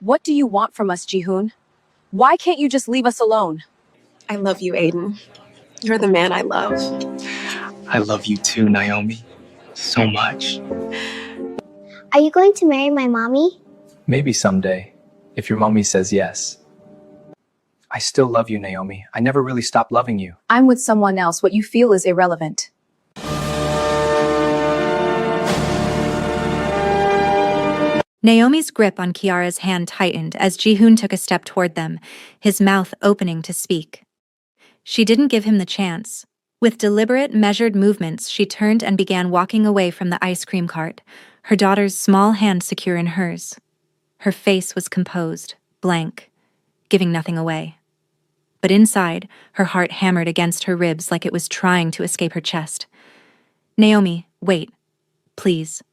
What do you want from us, Jihoon? Why can't you just leave us alone? I love you, Aiden. You're the man I love. I love you too, Naomi. So much. Are you going to marry my mommy? Maybe someday, if your mommy says yes. I still love you, Naomi. I never really stopped loving you. I'm with someone else. What you feel is irrelevant. Naomi's grip on Kiara's hand tightened as Jihoon took a step toward them, his mouth opening to speak. She didn't give him the chance. With deliberate, measured movements, she turned and began walking away from the ice cream cart, her daughter's small hand secure in hers. Her face was composed, blank, giving nothing away. But inside, her heart hammered against her ribs like it was trying to escape her chest. "Naomi, wait. Please."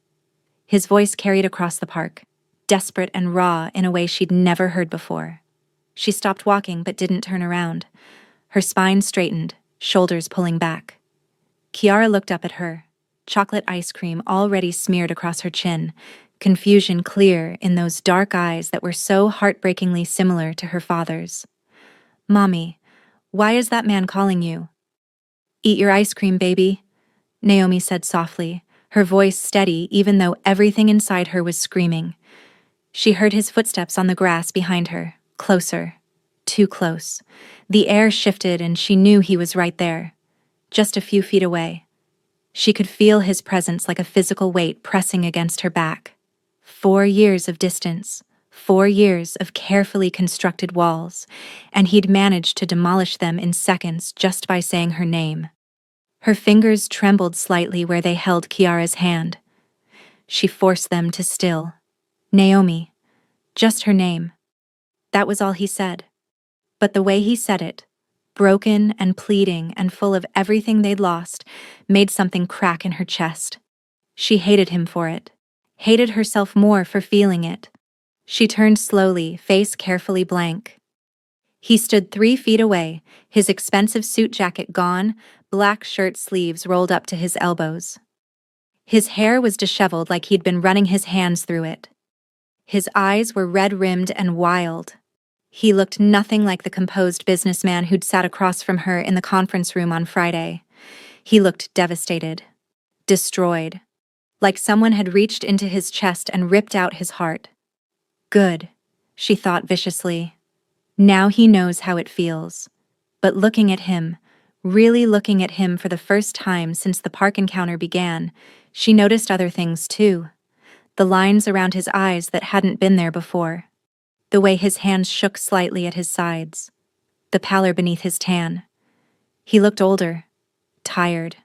His voice carried across the park, desperate and raw in a way she'd never heard before. She stopped walking but didn't turn around. Her spine straightened, shoulders pulling back. Kiara looked up at her, chocolate ice cream already smeared across her chin, confusion clear in those dark eyes that were so heartbreakingly similar to her father's. "Mommy, why is that man calling you?" "Eat your ice cream, baby," Naomi said softly, her voice steady even though everything inside her was screaming. She heard his footsteps on the grass behind her, closer, too close. The air shifted and she knew he was right there, just a few feet away. She could feel his presence like a physical weight pressing against her back. 4 years of distance, 4 years of carefully constructed walls, and he'd managed to demolish them in seconds just by saying her name. Her fingers trembled slightly where they held Kiara's hand. She forced them to still. Naomi. Just her name. That was all he said. But the way he said it, broken and pleading and full of everything they'd lost, made something crack in her chest. She hated him for it. Hated herself more for feeling it. She turned slowly, face carefully blank. He stood 3 feet away, his expensive suit jacket gone, black shirt sleeves rolled up to his elbows. His hair was disheveled like he'd been running his hands through it. His eyes were red-rimmed and wild. He looked nothing like the composed businessman who'd sat across from her in the conference room on Friday. He looked devastated, destroyed, like someone had reached into his chest and ripped out his heart. Good, she thought viciously. Now he knows how it feels. But looking at him, really looking at him for the first time since the park encounter began, she noticed other things too. The lines around his eyes that hadn't been there before. The way his hands shook slightly at his sides. The pallor beneath his tan. He looked older, tired,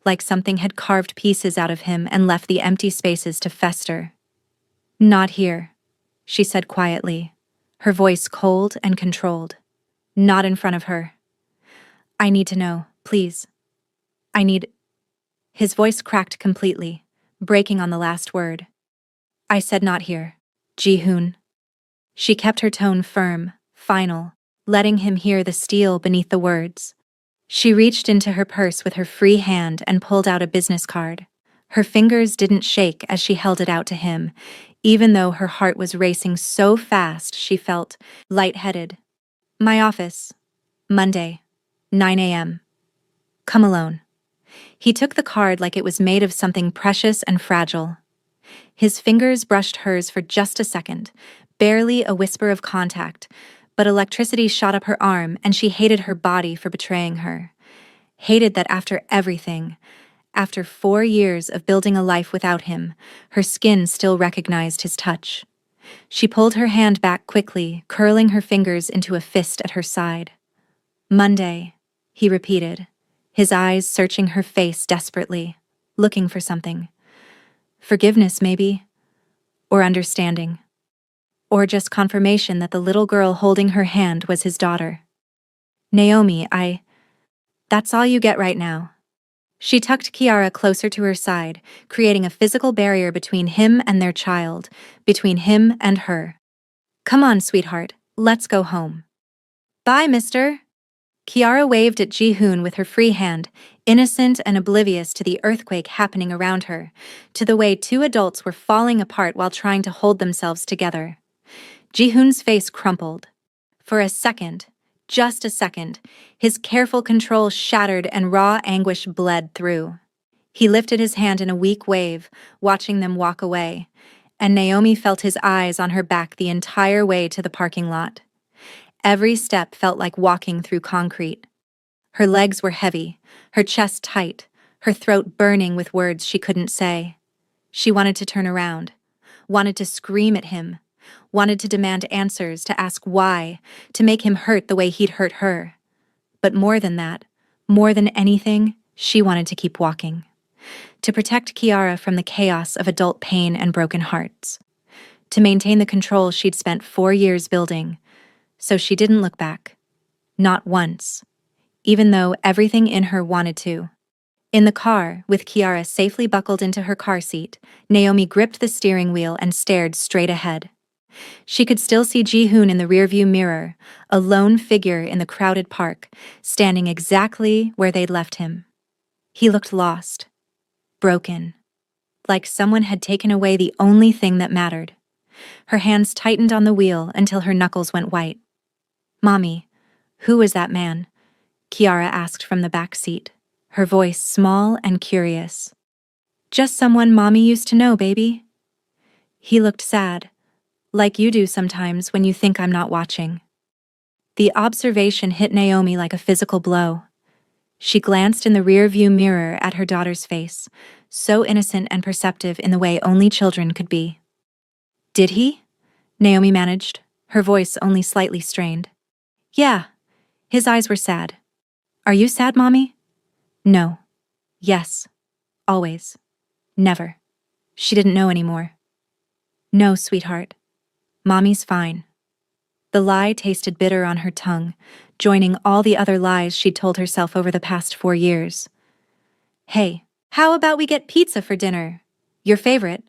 like something had carved pieces out of him and left the empty spaces to fester. "Not here," she said quietly, her voice cold and controlled. "Not in front of her. I need to know, please. I need—" His voice cracked completely, breaking on the last word. "I said not here, Jihoon." She kept her tone firm, final, letting him hear the steel beneath the words. She reached into her purse with her free hand and pulled out a business card. Her fingers didn't shake as she held it out to him, even though her heart was racing so fast she felt lightheaded. "My office. Monday, 9 a.m. Come alone." He took the card like it was made of something precious and fragile. His fingers brushed hers for just a second, barely a whisper of contact, but electricity shot up her arm and she hated her body for betraying her. Hated that after everything, after 4 years of building a life without him, her skin still recognized his touch. She pulled her hand back quickly, curling her fingers into a fist at her side. "Monday," he repeated, his eyes searching her face desperately, looking for something. Forgiveness, maybe, or understanding, or just confirmation that the little girl holding her hand was his daughter. "Naomi, that's all you get right now." She tucked Kiara closer to her side, creating a physical barrier between him and their child, between him and her. "Come on, sweetheart, let's go home." "Bye, mister." Kiara waved at Jihoon with her free hand, innocent and oblivious to the earthquake happening around her, to the way 2 adults were falling apart while trying to hold themselves together. Ji-hoon's face crumpled. For a second, just a second, his careful control shattered and raw anguish bled through. He lifted his hand in a weak wave, watching them walk away, and Naomi felt his eyes on her back the entire way to the parking lot. Every step felt like walking through concrete. Her legs were heavy, her chest tight, her throat burning with words she couldn't say. She wanted to turn around, wanted to scream at him, wanted to demand answers, to ask why, to make him hurt the way he'd hurt her. But more than that, more than anything, she wanted to keep walking. To protect Kiara from the chaos of adult pain and broken hearts. To maintain the control she'd spent 4 years building. So she didn't look back. Not once. Even though everything in her wanted to. In the car, with Kiara safely buckled into her car seat, Naomi gripped the steering wheel and stared straight ahead. She could still see Ji-hoon in the rearview mirror, a lone figure in the crowded park, standing exactly where they'd left him. He looked lost, broken, like someone had taken away the only thing that mattered. Her hands tightened on the wheel until her knuckles went white. "Mommy, who was that man?" Kiara asked from the back seat, her voice small and curious. "Just someone Mommy used to know, baby." He looked sad, like you do sometimes when you think I'm not watching. The observation hit Naomi like a physical blow. She glanced in the rear-view mirror at her daughter's face, so innocent and perceptive in the way only children could be. "Did he?" Naomi managed, her voice only slightly strained. "Yeah." His eyes were sad. "Are you sad, Mommy?" "No." "Yes. Always. Never." She didn't know anymore. "No, sweetheart. Mommy's fine." The lie tasted bitter on her tongue, joining all the other lies she'd told herself over the past 4 years. "Hey, how about we get pizza for dinner? Your favorite?"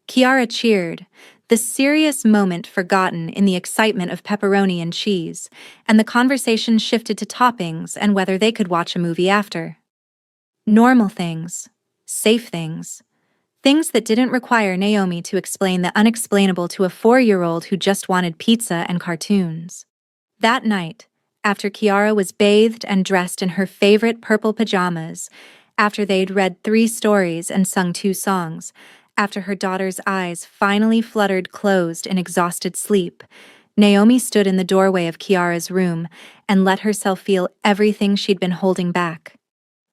Kiara cheered, the serious moment forgotten in the excitement of pepperoni and cheese, and the conversation shifted to toppings and whether they could watch a movie after. Normal things, safe things, things that didn't require Naomi to explain the unexplainable to a 4-year-old who just wanted pizza and cartoons. That night, after Kiara was bathed and dressed in her favorite purple pajamas, after they'd read 3 stories and sung 2 songs, after her daughter's eyes finally fluttered closed in exhausted sleep, Naomi stood in the doorway of Kiara's room and let herself feel everything she'd been holding back.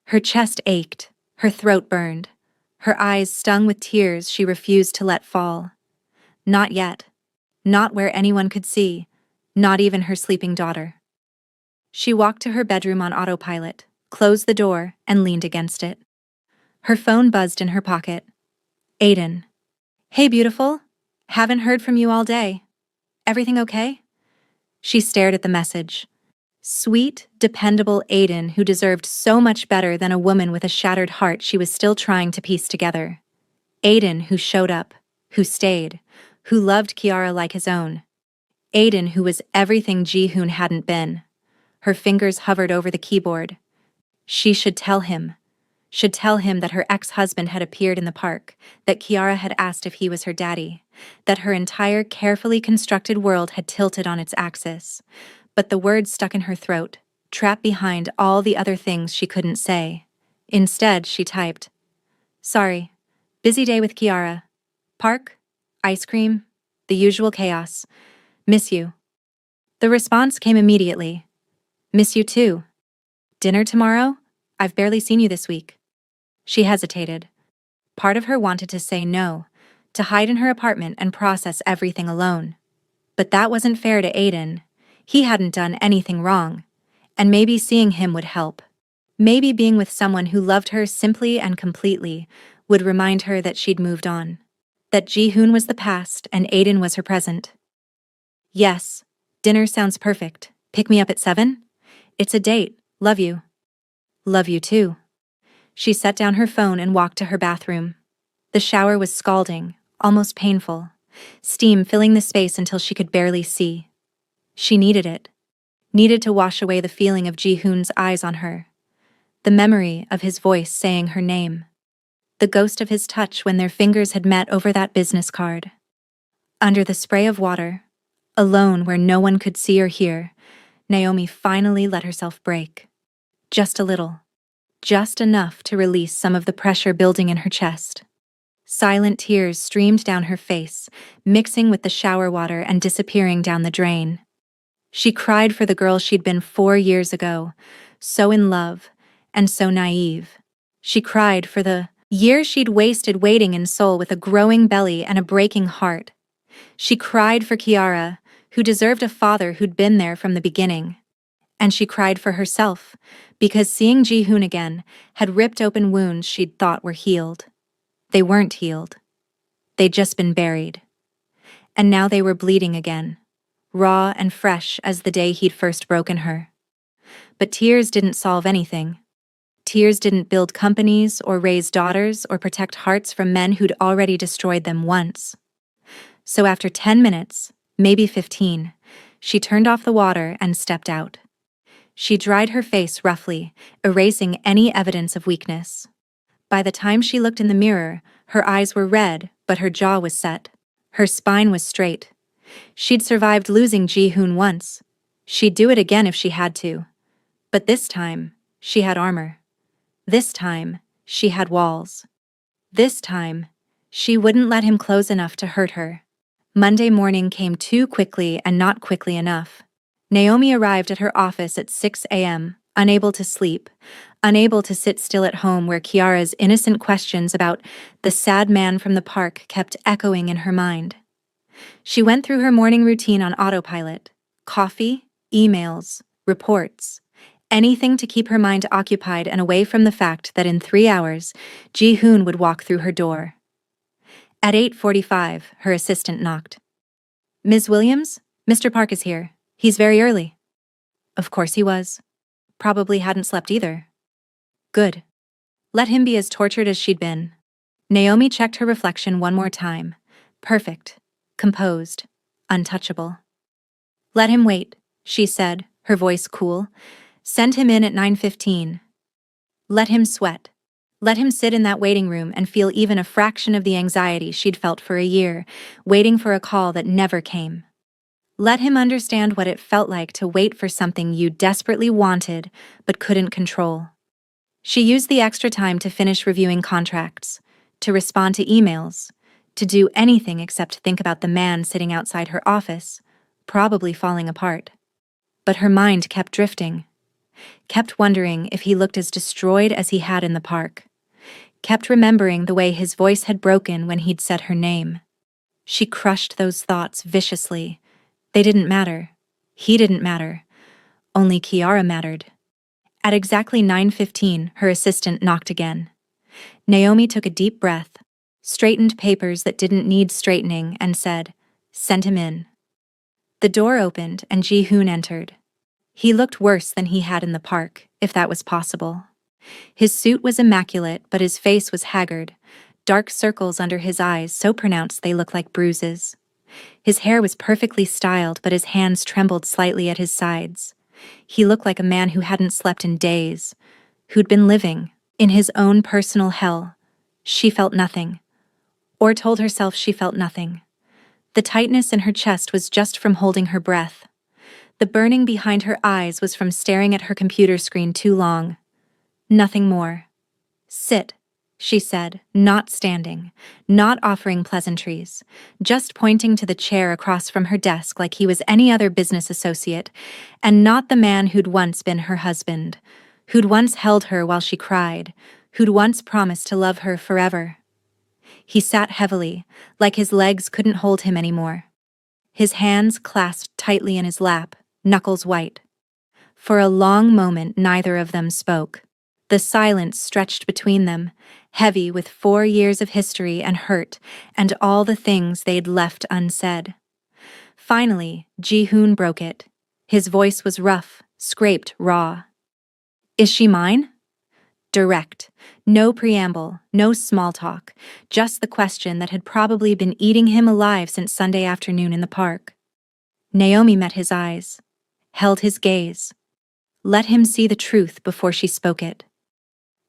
Her chest ached, her throat burned, her eyes stung with tears she refused to let fall. Not yet. Not where anyone could see, not even her sleeping daughter. She walked to her bedroom on autopilot, closed the door, and leaned against it. Her phone buzzed in her pocket. Aiden. "Hey, beautiful. Haven't heard from you all day. Everything okay?" She stared at the message. Sweet, dependable Aiden, who deserved so much better than a woman with a shattered heart she was still trying to piece together. Aiden, who showed up, who stayed, who loved Kiara like his own. Aiden, who was everything Ji-hoon hadn't been. Her fingers hovered over the keyboard. She should tell him that her ex-husband had appeared in the park, that Kiara had asked if he was her daddy, that her entire carefully constructed world had tilted on its axis. But the words stuck in her throat, trapped behind all the other things she couldn't say. Instead, she typed, "Sorry. Busy day with Kiara. Park, ice cream, the usual chaos. Miss you." The response came immediately. "Miss you too. Dinner tomorrow? I've barely seen you this week." She hesitated. Part of her wanted to say no, to hide in her apartment and process everything alone. But that wasn't fair to Aiden. He hadn't done anything wrong, and maybe seeing him would help. Maybe being with someone who loved her simply and completely would remind her that she'd moved on, that Ji-hoon was the past and Aiden was her present. "Yes, dinner sounds perfect. Pick me up at 7? It's a date. Love you." "Love you too." She set down her phone and walked to her bathroom. The shower was scalding, almost painful, steam filling the space until she could barely see. She needed it. Needed to wash away the feeling of Ji-hoon's eyes on her. The memory of his voice saying her name. The ghost of his touch when their fingers had met over that business card. Under the spray of water, Alone where no one could see or hear, Naomi finally let herself break. Just a little. Just enough to release some of the pressure building in her chest. Silent tears streamed down her face, mixing with the shower water and disappearing down the drain. She cried for the girl she'd been 4 years ago, so in love and so naive. She cried for the years she'd wasted waiting in Seoul with a growing belly and a breaking heart. She cried for Kiara, who deserved a father who'd been there from the beginning. And she cried for herself, because seeing Ji-hoon again had ripped open wounds she'd thought were healed. They weren't healed. They'd just been buried. And now they were bleeding again, raw and fresh as the day he'd first broken her. But tears didn't solve anything. Tears didn't build companies or raise daughters or protect hearts from men who'd already destroyed them once. So after 10 minutes, maybe 15, she turned off the water and stepped out. She dried her face roughly, erasing any evidence of weakness. By the time she looked in the mirror, her eyes were red, but her jaw was set. Her spine was straight. She'd survived losing Ji-hoon once. She'd do it again if she had to. But this time, she had armor. This time, she had walls. This time, she wouldn't let him close enough to hurt her. Monday morning came too quickly and not quickly enough. Naomi arrived at her office at 6 a.m., unable to sleep, unable to sit still at home where Kiara's innocent questions about the sad man from the park kept echoing in her mind. She went through her morning routine on autopilot. Coffee, emails, reports, anything to keep her mind occupied and away from the fact that in 3 hours, Ji-hoon would walk through her door. At 8:45, her assistant knocked. "Ms. Williams, Mr. Park is here. He's very early." Of course he was. Probably hadn't slept either. Good. Let him be as tortured as she'd been. Naomi checked her reflection one more time. Perfect. Composed. Untouchable. "Let him wait," she said, her voice cool. "Send him in at 9:15. Let him sweat. Let him sit in that waiting room and feel even a fraction of the anxiety she'd felt for a year, waiting for a call that never came. Let him understand what it felt like to wait for something you desperately wanted but couldn't control." She used the extra time to finish reviewing contracts, to respond to emails, to do anything except think about the man sitting outside her office, probably falling apart. But her mind kept drifting, kept wondering if he looked as destroyed as he had in the park, kept remembering the way his voice had broken when he'd said her name. She crushed those thoughts viciously. They didn't matter. He didn't matter. Only Kiara mattered. At exactly 9:15, her assistant knocked again. Naomi took a deep breath, straightened papers that didn't need straightening, and said, "Send him in." The door opened and Ji-hoon entered. He looked worse than he had in the park, if that was possible. His suit was immaculate, but his face was haggard, dark circles under his eyes so pronounced they looked like bruises. His hair was perfectly styled, but his hands trembled slightly at his sides. He looked like a man who hadn't slept in days, who'd been living in his own personal hell. She felt nothing, or told herself she felt nothing. The tightness in her chest was just from holding her breath. The burning behind her eyes was from staring at her computer screen too long. Nothing more. "Sit," she said, not standing, not offering pleasantries, just pointing to the chair across from her desk like he was any other business associate, and not the man who'd once been her husband, who'd once held her while she cried, who'd once promised to love her forever. He sat heavily, like his legs couldn't hold him anymore. His hands clasped tightly in his lap, knuckles white. For a long moment, neither of them spoke. The silence stretched between them, heavy with 4 years of history and hurt and all the things they'd left unsaid. Finally, Ji-hoon broke it. His voice was rough, scraped, raw. "Is she mine?" Direct. No preamble, no small talk, just the question that had probably been eating him alive since Sunday afternoon in the park. Naomi met his eyes, held his gaze. Let him see the truth before she spoke it.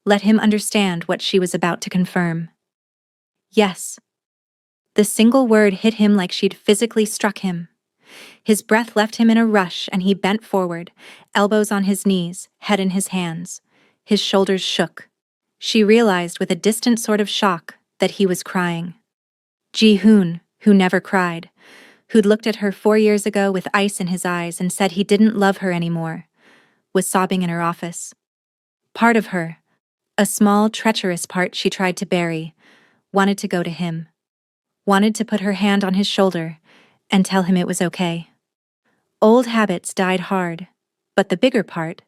Let him understand what she was about to confirm. Yes. The single word hit him like she'd physically struck him. His breath left him in a rush, and he bent forward, elbows on his knees, head in his hands. His shoulders shook. She realized with a distant sort of shock that he was crying. Ji-hoon, who never cried, who'd looked at her 4 years ago with ice in his eyes and said he didn't love her anymore, was sobbing in her office. Part of her, a small, treacherous part she tried to bury, wanted to go to him, wanted to put her hand on his shoulder and tell him it was okay. Old habits died hard, but the bigger part,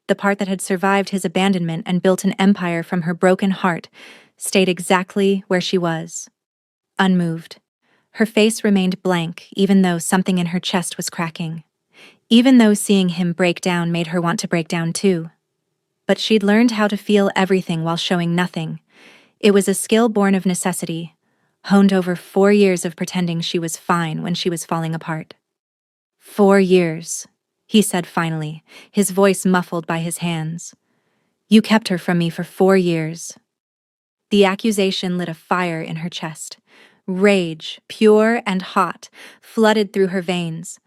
the part that had survived his abandonment and built an empire from her broken heart, stayed exactly where she was, unmoved. Her face remained blank, even though something in her chest was cracking. Even though seeing him break down made her want to break down too. But she'd learned how to feel everything while showing nothing. It was a skill born of necessity, honed over 4 years of pretending she was fine when she was falling apart. 4 years, he said finally, his voice muffled by his hands. You kept her from me for 4 years. The accusation lit a fire in her chest. Rage, pure and hot, flooded through her veins.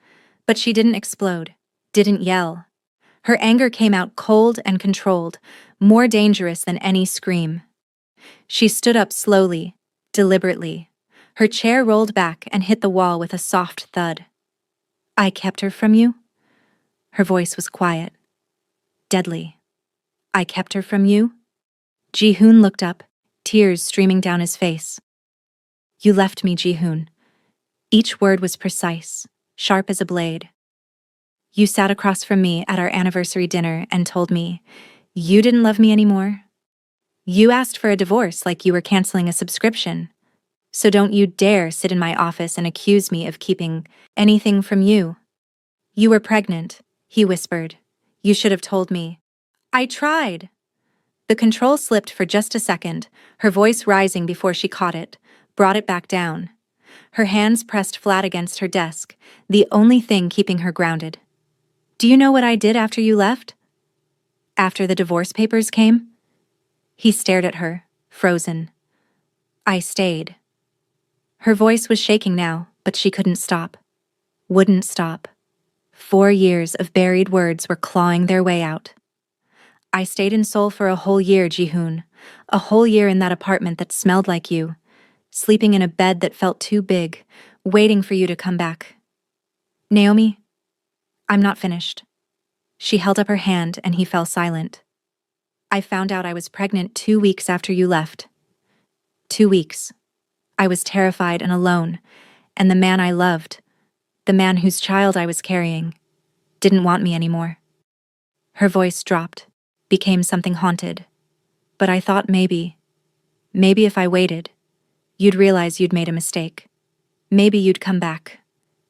But she didn't explode, didn't yell. Her anger came out cold and controlled, more dangerous than any scream. She stood up slowly, deliberately. Her chair rolled back and hit the wall with a soft thud. I kept her from you? Her voice was quiet, deadly. I kept her from you? Ji-hoon looked up, tears streaming down his face. You left me, Ji-hoon. Each word was precise, sharp as a blade. You sat across from me at our anniversary dinner and told me, you didn't love me anymore. You asked for a divorce like you were canceling a subscription. So don't you dare sit in my office and accuse me of keeping anything from you. You were pregnant, he whispered. You should have told me. I tried. The control slipped for just a second, her voice rising before she caught it, brought it back down. Her hands pressed flat against her desk, the only thing keeping her grounded. Do you know what I did after you left? After the divorce papers came? He stared at her, frozen. I stayed. Her voice was shaking now, but she couldn't stop. Wouldn't stop. 4 years of buried words were clawing their way out. I stayed in Seoul for a whole year, Ji-hoon. A whole year in that apartment that smelled like you, sleeping in a bed that felt too big, waiting for you to come back. Naomi, I'm not finished. She held up her hand and he fell silent. I found out I was pregnant 2 weeks after you left. 2 weeks. I was terrified and alone, and the man I loved, the man whose child I was carrying, didn't want me anymore. Her voice dropped, became something haunted. But I thought maybe if I waited, you'd realize you'd made a mistake. Maybe you'd come back,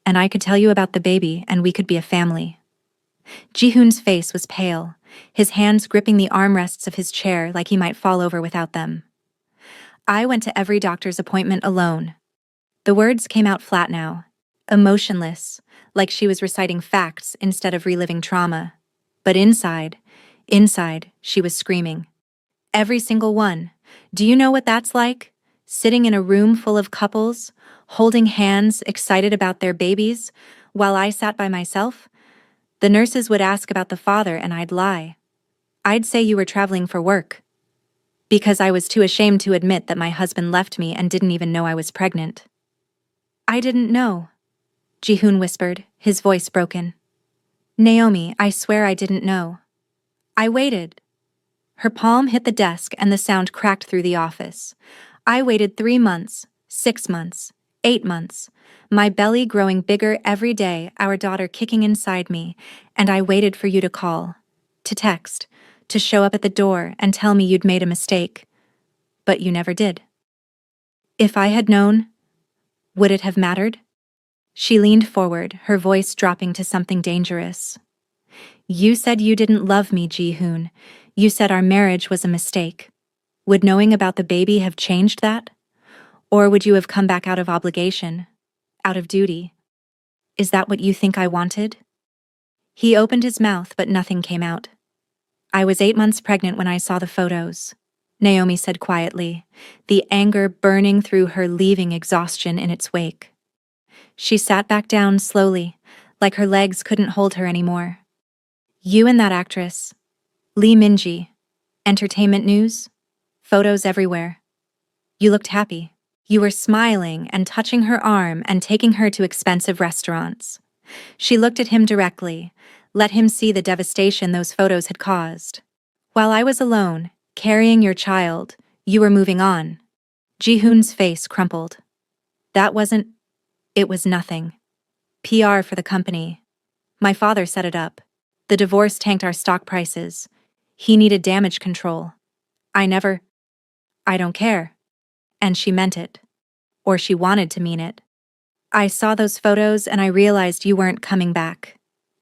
and I could tell you about the baby and we could be a family. Ji-hoon's face was pale, his hands gripping the armrests of his chair like he might fall over without them. I went to every doctor's appointment alone. The words came out flat now, emotionless, like she was reciting facts instead of reliving trauma. But inside, she was screaming. Every single one. Do you know what that's like? Sitting in a room full of couples, holding hands, excited about their babies, while I sat by myself? The nurses would ask about the father and I'd lie. I'd say you were traveling for work. Because I was too ashamed to admit that my husband left me and didn't even know I was pregnant. I didn't know, Ji-hoon whispered, his voice broken. Naomi, I swear I didn't know. I waited. Her palm hit the desk and the sound cracked through the office. I waited 3 months, 6 months, 8 months, my belly growing bigger every day, our daughter kicking inside me, and I waited for you to call, to text, to show up at the door and tell me you'd made a mistake. But you never did. If I had known, would it have mattered? She leaned forward, her voice dropping to something dangerous. You said you didn't love me, Ji-hoon. You said our marriage was a mistake. Would knowing about the baby have changed that? Or would you have come back out of obligation, out of duty? Is that what you think I wanted? He opened his mouth, but nothing came out. I was 8 months pregnant when I saw the photos, Naomi said quietly, the anger burning through her, leaving exhaustion in its wake. She sat back down slowly, like her legs couldn't hold her anymore. You and that actress, Lee Minji. Entertainment news? Photos everywhere. You looked happy. You were smiling and touching her arm and taking her to expensive restaurants. She looked at him directly, let him see the devastation those photos had caused. While I was alone, carrying your child, you were moving on. Ji-hoon's face crumpled. That wasn't... It was nothing. PR for the company. My father set it up. The divorce tanked our stock prices. He needed damage control. I don't care. And she meant it. Or she wanted to mean it. I saw those photos and I realized you weren't coming back.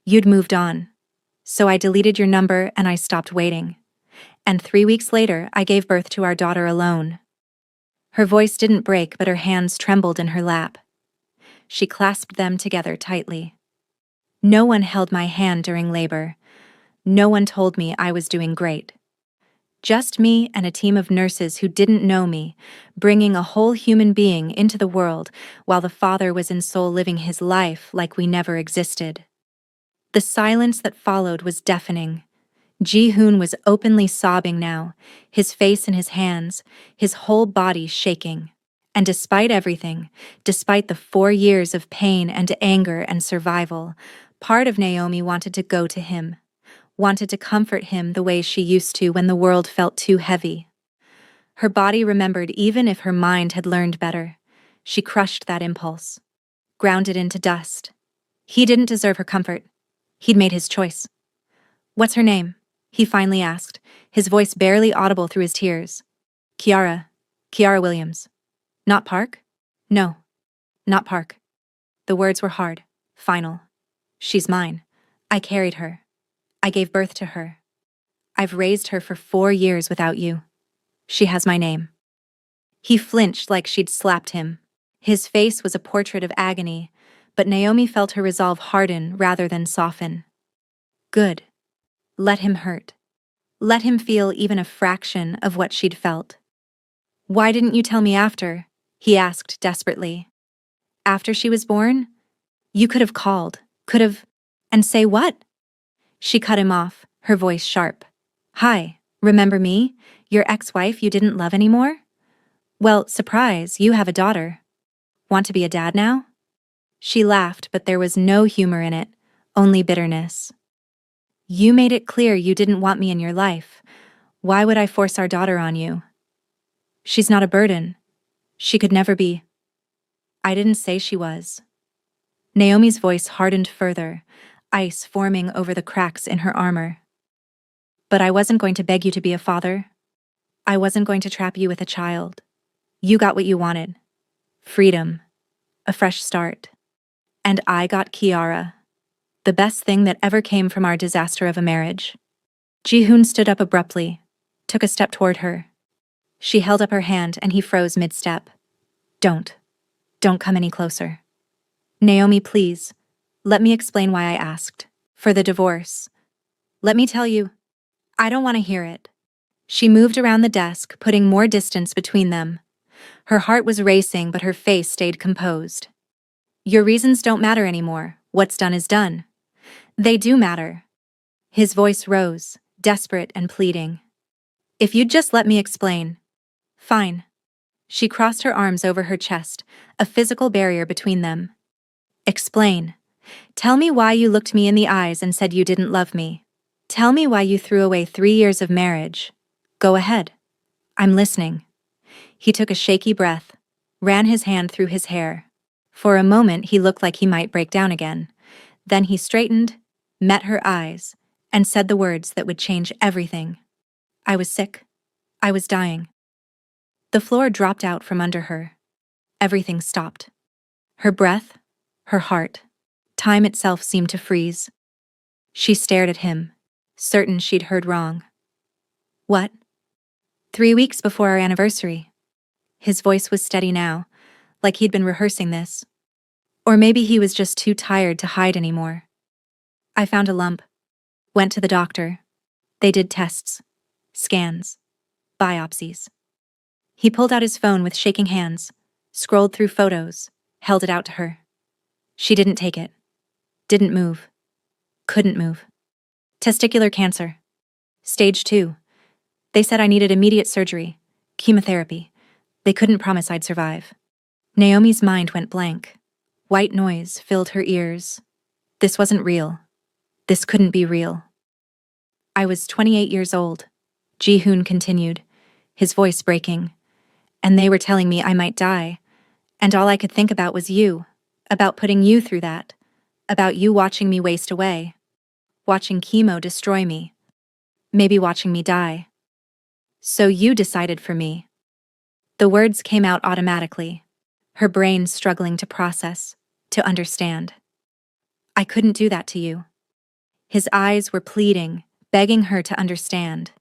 You'd moved on. So I deleted your number and I stopped waiting. And 3 weeks later, I gave birth to our daughter alone. Her voice didn't break, but her hands trembled in her lap. She clasped them together tightly. No one held my hand during labor. No one told me I was doing great. Just me and a team of nurses who didn't know me, bringing a whole human being into the world while the father was in Seoul living his life like we never existed. The silence that followed was deafening. Ji-hoon was openly sobbing now, his face in his hands, his whole body shaking. And despite everything, despite the 4 years of pain and anger and survival, part of Naomi wanted to go to him, wanted to comfort him the way she used to when the world felt too heavy. Her body remembered even if her mind had learned better. She crushed that impulse, ground it into dust. He didn't deserve her comfort. He'd made his choice. "What's her name?" he finally asked, his voice barely audible through his tears. Kiara Williams. Not Park? No, not Park. The words were hard, final. She's mine. I carried her. I gave birth to her. I've raised her for 4 years without you. She has my name. He flinched like she'd slapped him. His face was a portrait of agony, but Naomi felt her resolve harden rather than soften. Good. Let him hurt. Let him feel even a fraction of what she'd felt. Why didn't you tell me after? He asked desperately. After she was born? You could have called, could have... And say what? She cut him off, her voice sharp. Hi, remember me? Your ex-wife you didn't love anymore? Well, surprise, you have a daughter. Want to be a dad now? She laughed, but there was no humor in it, only bitterness. You made it clear you didn't want me in your life. Why would I force our daughter on you? She's not a burden. She could never be. I didn't say she was. Naomi's voice hardened further, ice forming over the cracks in her armor. But I wasn't going to beg you to be a father. I wasn't going to trap you with a child. You got what you wanted. Freedom. A fresh start. And I got Kiara. The best thing that ever came from our disaster of a marriage. Ji-hoon stood up abruptly, took a step toward her. She held up her hand and he froze mid-step. Don't come any closer. Naomi, please, let me explain why I asked. For the divorce. Let me tell you, I don't want to hear it. She moved around the desk, putting more distance between them. Her heart was racing, but her face stayed composed. Your reasons don't matter anymore. What's done is done. They do matter. His voice rose, desperate and pleading. If you'd just let me explain. Fine. She crossed her arms over her chest, a physical barrier between them. Explain. Tell me why you looked me in the eyes and said you didn't love me. Tell me why you threw away 3 years of marriage. Go ahead. I'm listening. He took a shaky breath, ran his hand through his hair. For a moment he looked like he might break down again. Then he straightened, met her eyes, and said the words that would change everything. I was sick. I was dying. The floor dropped out from under her. Everything stopped. Her breath, her heart. Time itself seemed to freeze. She stared at him, certain she'd heard wrong. What? 3 weeks before our anniversary. His voice was steady now, like he'd been rehearsing this. Or maybe he was just too tired to hide anymore. I found a lump. Went to the doctor. They did tests, scans, biopsies. He pulled out his phone with shaking hands, scrolled through photos, held it out to her. She didn't take it. Didn't move. Couldn't move. Testicular cancer. Stage 2. They said I needed immediate surgery, chemotherapy. They couldn't promise I'd survive. Naomi's mind went blank. White noise filled her ears. This wasn't real. This couldn't be real. I was 28 years old, Ji-hoon continued, his voice breaking. And they were telling me I might die. And all I could think about was you, about putting you through that, about you watching me waste away, watching chemo destroy me, maybe watching me die. So you decided for me. The words came out automatically, her brain struggling to process, to understand. I couldn't do that to you. His eyes were pleading, begging her to understand.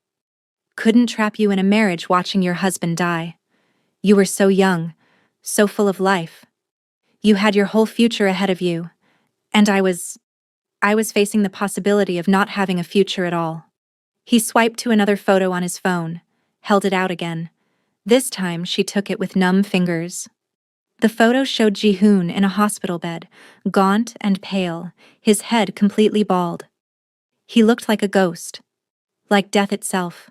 Couldn't trap you in a marriage watching your husband die. You were so young, so full of life. You had your whole future ahead of you, and I was facing the possibility of not having a future at all. He swiped to another photo on his phone, held it out again. This time she took it with numb fingers. The photo showed Ji-hoon in a hospital bed, gaunt and pale, his head completely bald. He looked like a ghost, like death itself.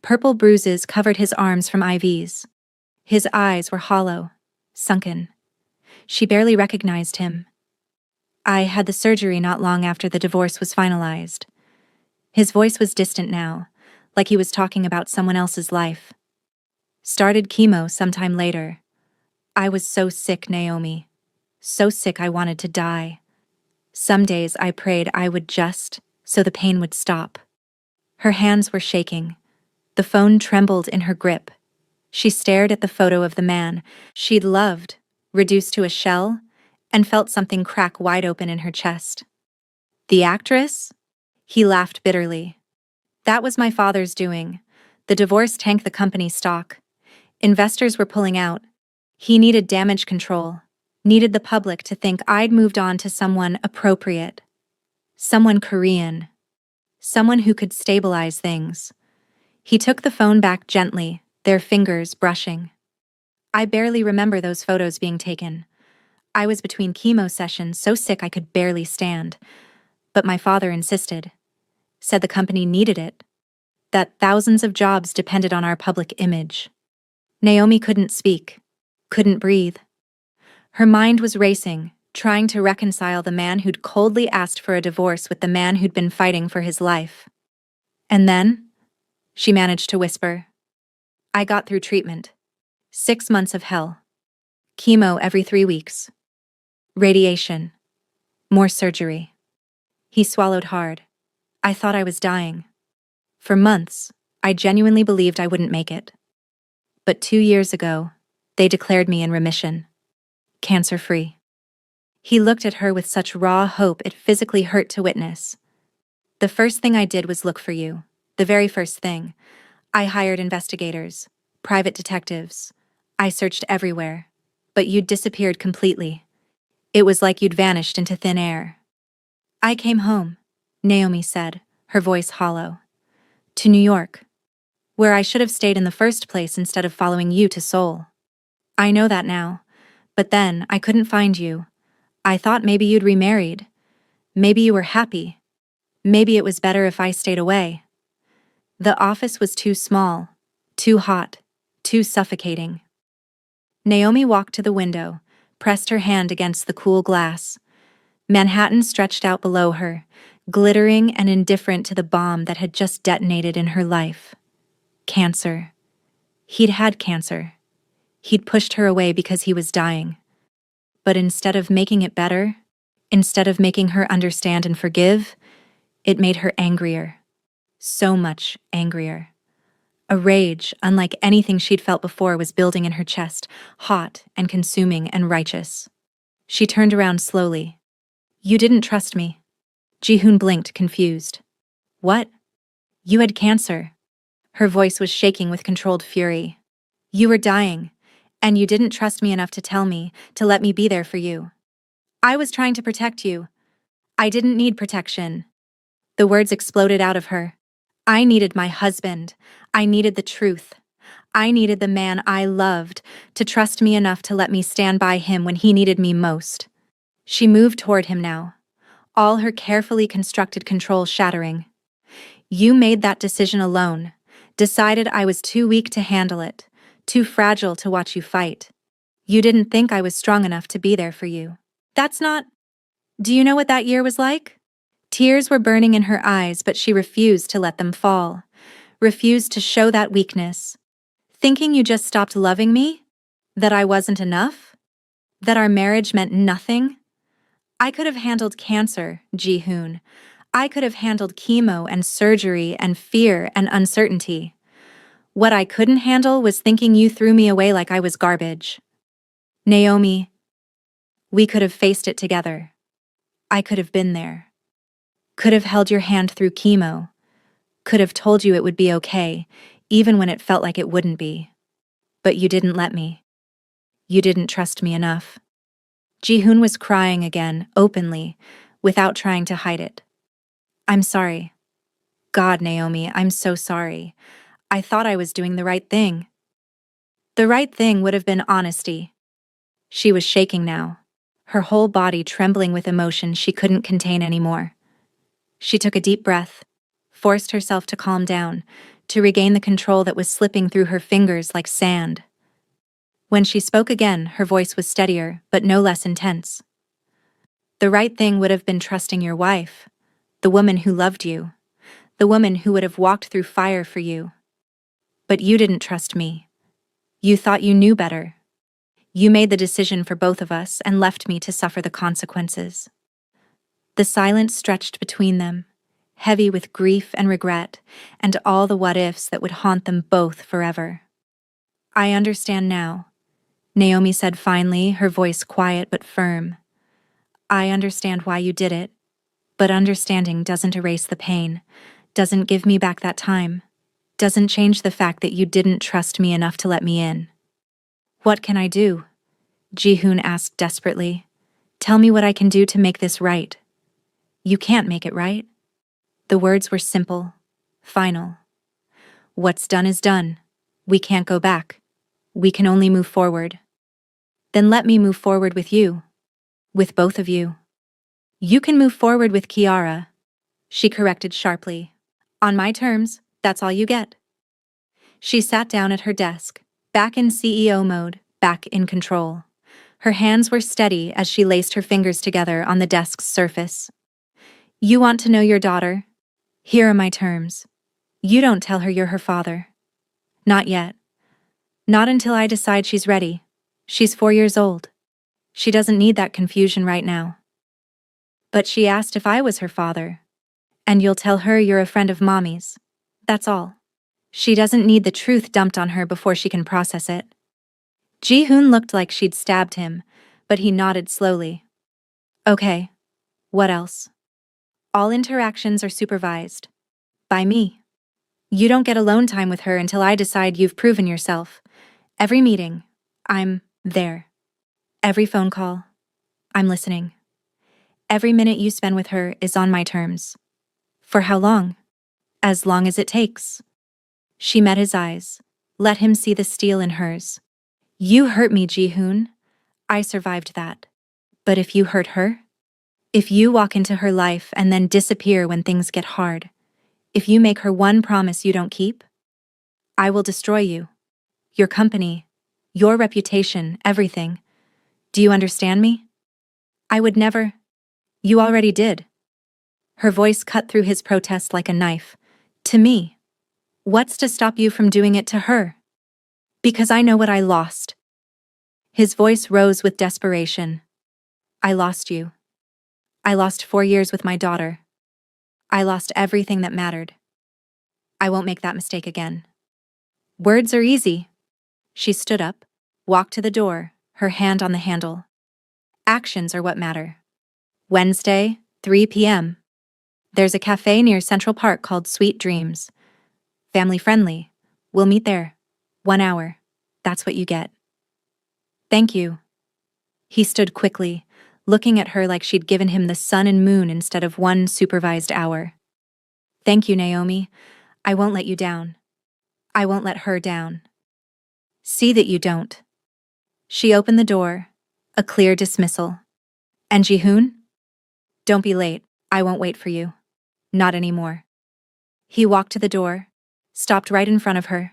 Purple bruises covered his arms from IVs. His eyes were hollow, sunken. She barely recognized him. I had the surgery not long after the divorce was finalized. His voice was distant now, like he was talking about someone else's life. Started chemo sometime later. I was so sick, Naomi. So sick I wanted to die. Some days I prayed I would so the pain would stop. Her hands were shaking. The phone trembled in her grip. She stared at the photo of the man she'd loved, reduced to a shell, and felt something crack wide open in her chest. The actress? He laughed bitterly. That was my father's doing. The divorce tanked the company's stock. Investors were pulling out. He needed damage control, needed the public to think I'd moved on to someone appropriate. Someone Korean. Someone who could stabilize things. He took the phone back gently, their fingers brushing. I barely remember those photos being taken. I was between chemo sessions, so sick I could barely stand. But my father insisted. Said the company needed it. That thousands of jobs depended on our public image. Naomi couldn't speak, couldn't breathe. Her mind was racing, trying to reconcile the man who'd coldly asked for a divorce with the man who'd been fighting for his life. And then, she managed to whisper, I got through treatment. 6 months of hell. Chemo every 3 weeks. Radiation. More surgery. He swallowed hard. I thought I was dying. For months, I genuinely believed I wouldn't make it. But 2 years ago, they declared me in remission. Cancer-free. He looked at her with such raw hope it physically hurt to witness. The first thing I did was look for you. The very first thing. I hired investigators, private detectives. I searched everywhere. But you'd disappeared completely. It was like you'd vanished into thin air. I came home, Naomi said, her voice hollow. To New York, where I should have stayed in the first place instead of following you to Seoul. I know that now, but then I couldn't find you. I thought maybe you'd remarried. Maybe you were happy. Maybe it was better if I stayed away. The office was too small, too hot, too suffocating. Naomi walked to the window, pressed her hand against the cool glass. Manhattan stretched out below her, glittering and indifferent to the bomb that had just detonated in her life. Cancer. He'd had cancer. He'd pushed her away because he was dying. But instead of making it better, instead of making her understand and forgive, it made her angrier. So much angrier. A rage, unlike anything she'd felt before, was building in her chest, hot and consuming and righteous. She turned around slowly. You didn't trust me. Ji-hoon blinked, confused. What? You had cancer. Her voice was shaking with controlled fury. You were dying, and you didn't trust me enough to tell me, to let me be there for you. I was trying to protect you. I didn't need protection. The words exploded out of her. I needed my husband. I needed the truth. I needed the man I loved to trust me enough to let me stand by him when he needed me most. She moved toward him now, all her carefully constructed control shattering. You made that decision alone, decided I was too weak to handle it, too fragile to watch you fight. You didn't think I was strong enough to be there for you. That's not... Do you know what that year was like? Tears were burning in her eyes, but she refused to let them fall, refused to show that weakness. Thinking you just stopped loving me? That I wasn't enough? That our marriage meant nothing? I could have handled cancer, Ji-hoon. I could have handled chemo and surgery and fear and uncertainty. What I couldn't handle was thinking you threw me away like I was garbage. Naomi, we could have faced it together. I could have been there. Could have held your hand through chemo. Could have told you it would be okay, even when it felt like it wouldn't be. But you didn't let me. You didn't trust me enough. Ji-hoon was crying again, openly, without trying to hide it. I'm sorry. God, Naomi, I'm so sorry. I thought I was doing the right thing. The right thing would have been honesty. She was shaking now, her whole body trembling with emotion she couldn't contain anymore. She took a deep breath, forced herself to calm down, to regain the control that was slipping through her fingers like sand. When she spoke again, her voice was steadier, but no less intense. The right thing would have been trusting your wife, the woman who loved you, the woman who would have walked through fire for you. But you didn't trust me. You thought you knew better. You made the decision for both of us and left me to suffer the consequences. The silence stretched between them, heavy with grief and regret, and all the what-ifs that would haunt them both forever. I understand now, Naomi said finally, her voice quiet but firm. I understand why you did it, but understanding doesn't erase the pain, doesn't give me back that time, doesn't change the fact that you didn't trust me enough to let me in. What can I do? Ji-hoon asked desperately. Tell me what I can do to make this right. You can't make it right. The words were simple, final. What's done is done. We can't go back. We can only move forward. Then let me move forward with you. With both of you. You can move forward with Kiara, she corrected sharply. On my terms, that's all you get. She sat down at her desk, back in CEO mode, back in control. Her hands were steady as she laced her fingers together on the desk's surface. You want to know your daughter? Here are my terms. You don't tell her you're her father. Not yet. Not until I decide she's ready. She's 4 years old. She doesn't need that confusion right now. But she asked if I was her father. And you'll tell her you're a friend of Mommy's. That's all. She doesn't need the truth dumped on her before she can process it. Ji-hoon looked like she'd stabbed him, but he nodded slowly. Okay. What else? All interactions are supervised. By me. You don't get alone time with her until I decide you've proven yourself. Every meeting, I'm there. Every phone call, I'm listening. Every minute you spend with her is on my terms. For how long? As long as it takes. She met his eyes, let him see the steel in hers. You hurt me, Ji-hoon. I survived that. But if you hurt her? If you walk into her life and then disappear when things get hard, if you make her one promise you don't keep, I will destroy you. Your company, your reputation, everything. Do you understand me? I would never. You already did. Her voice cut through his protest like a knife. To me. What's to stop you from doing it to her? Because I know what I lost. His voice rose with desperation. I lost you. I lost 4 years with my daughter. I lost everything that mattered. I won't make that mistake again. Words are easy. She stood up, walked to the door, her hand on the handle. Actions are what matter. Wednesday, 3 p.m. There's a cafe near Central Park called Sweet Dreams. Family friendly. We'll meet there. 1 hour. That's what you get. Thank you. He stood quickly, looking at her like she'd given him the sun and moon instead of 1 supervised hour. Thank you, Naomi. I won't let you down. I won't let her down. See that you don't. She opened the door, a clear dismissal. And Ji-hoon? Don't be late. I won't wait for you. Not anymore. He walked to the door, stopped right in front of her.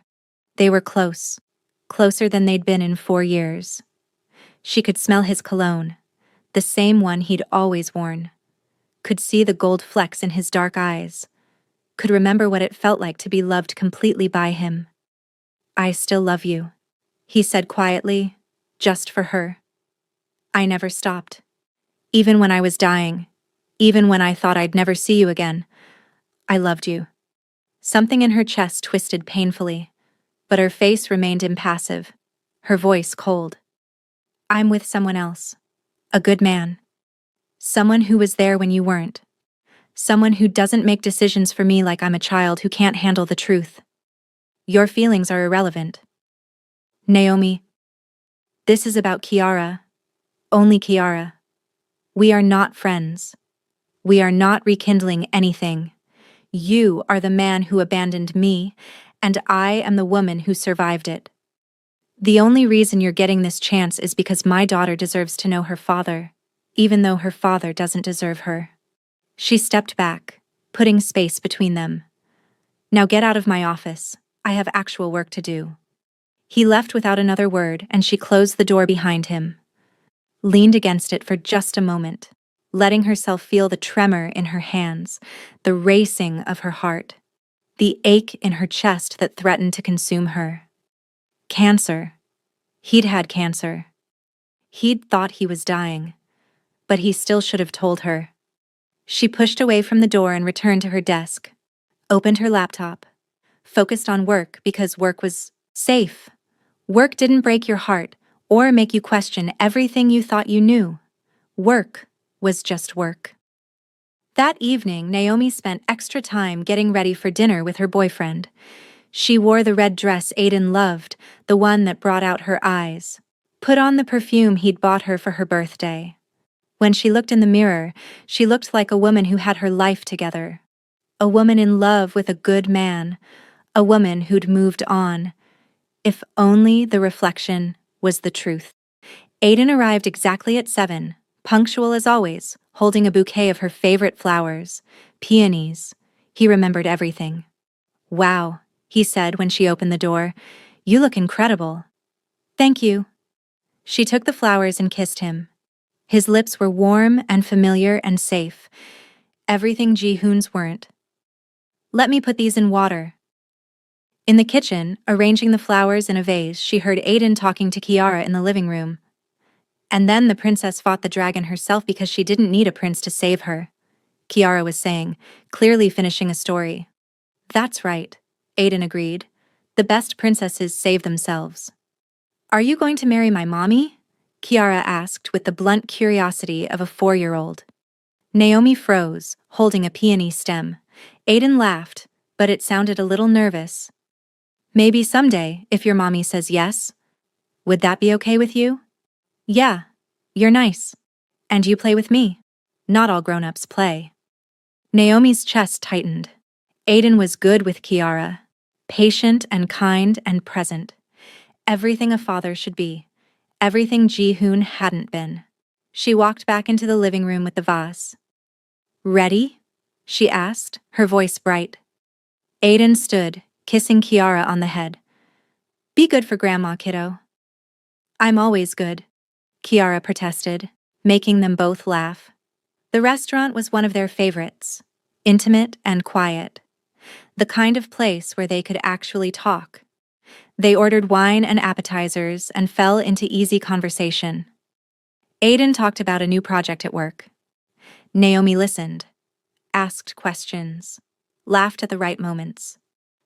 They were close, closer than they'd been in 4 years. She could smell his cologne, the same one he'd always worn. Could see the gold flecks in his dark eyes. Could remember what it felt like to be loved completely by him. I still love you, he said quietly, just for her. I never stopped. Even when I was dying, even when I thought I'd never see you again, I loved you. Something in her chest twisted painfully, but her face remained impassive, her voice cold. I'm with someone else. A good man. Someone who was there when you weren't. Someone who doesn't make decisions for me like I'm a child who can't handle the truth. Your feelings are irrelevant. Naomi, this is about Kiara. Only Kiara. We are not friends. We are not rekindling anything. You are the man who abandoned me, and I am the woman who survived it. The only reason you're getting this chance is because my daughter deserves to know her father, even though her father doesn't deserve her. She stepped back, putting space between them. Now get out of my office. I have actual work to do. He left without another word, and she closed the door behind him. Leaned against it for just a moment, letting herself feel the tremor in her hands, the racing of her heart, the ache in her chest that threatened to consume her. Cancer. He'd had cancer. He'd thought he was dying, but he still should have told her. She pushed away from the door and returned to her desk, opened her laptop, focused on work because work was safe. Work didn't break your heart or make you question everything you thought you knew. Work was just work. That evening, Naomi spent extra time getting ready for dinner with her boyfriend. She wore the red dress Aiden loved, the one that brought out her eyes. Put on the perfume he'd bought her for her birthday. When she looked in the mirror, she looked like a woman who had her life together. A woman in love with a good man. A woman who'd moved on. If only the reflection was the truth. Aiden arrived exactly at 7, punctual as always, holding a bouquet of her favorite flowers, peonies. He remembered everything. Wow, he said when she opened the door. You look incredible. Thank you. She took the flowers and kissed him. His lips were warm and familiar and safe. Everything Ji-hoon's weren't. Let me put these in water. In the kitchen, arranging the flowers in a vase, she heard Aiden talking to Kiara in the living room. And then the princess fought the dragon herself because she didn't need a prince to save her, Kiara was saying, clearly finishing a story. That's right, Aiden agreed. The best princesses save themselves. Are you going to marry my mommy? Kiara asked with the blunt curiosity of a 4-year-old. Naomi froze, holding a peony stem. Aiden laughed, but it sounded a little nervous. Maybe someday, if your mommy says yes. Would that be okay with you? Yeah, you're nice. And you play with me. Not all grown-ups play. Naomi's chest tightened. Aiden was good with Kiara. Patient and kind and present. Everything a father should be. Everything Ji-hoon hadn't been. She walked back into the living room with the vase. Ready? She asked, her voice bright. Aiden stood, kissing Kiara on the head. Be good for Grandma, kiddo. I'm always good, Kiara protested, making them both laugh. The restaurant was one of their favorites, intimate and quiet. The kind of place where they could actually talk. They ordered wine and appetizers and fell into easy conversation. Aiden talked about a new project at work. Naomi listened, asked questions, laughed at the right moments,